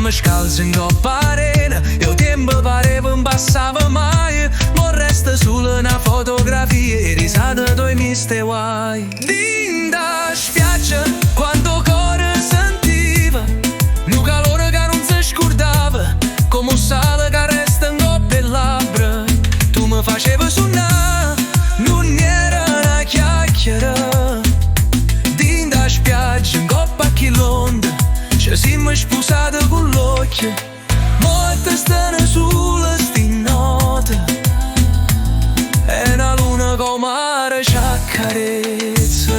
eravamo scalzi in coppa arena e il tempo pareva non passava mai. Ma resta solo una fotografia e risate due miste guai. Din da spiaggia quando cuore sentiva un calore che non si scordava, come un sale che resta in coppa e labbra. Tu mi facevi suonare, non era una chiacchiera. Din da spiaggia in coppa a l'onda ci siamo sposati con l'occhio. Molte stanno sulle sti note e una luna come mare ci accarezza.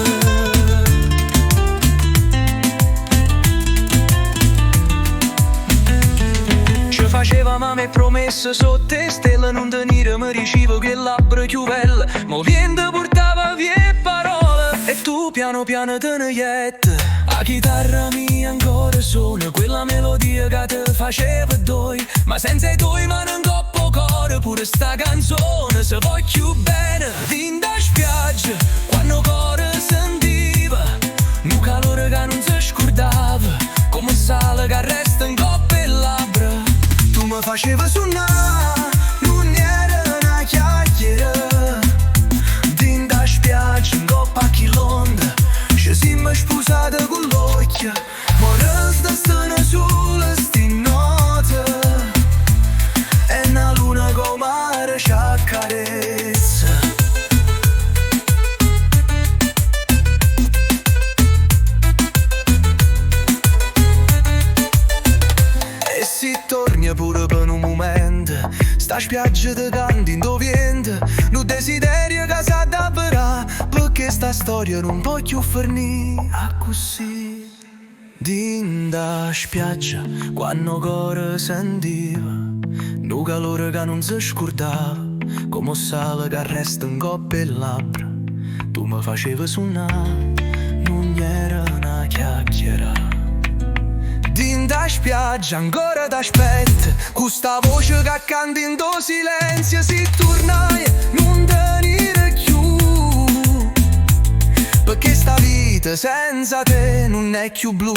Ci facevamo me promesse sotto le stelle, non tenere mi ricevo che labbra chiuvelle. Ma il vento portava via parole e tu piano piano te ne jette. La chitarra mia ancora suona quella melodia che te faceva doi, ma senza i tuoi mani in coppo cuore pure sta canzone se voglio bene. Din da spiaggia quando cuore sentiva un calore che non si scordava, come un sale che resta in coppa e labbra. Tu mi facevi suonare, non era una chiacchiera. Din da spiaggia in coppa a l'onda ci siamo sposati con l'occhio. Ma resta stanno sulle sti note e una luna come mare ci accarezza. E si torni pure per un momento, sta spiaggia te canti in tuo vento, non desiderio che sa davvero, perché sta storia non può più finire così. Din da spiaggia quando cuore sentiva un calore che non si scordava, come un sale che resta in coppa e labbra. Tu mi facevi suonare, non era una chiacchiera. Din da spiaggia ancora t'aspetta, con sta voce che canta in tuo silenzio. Si tornai non venire più, perché sta vita senza te non è più blu.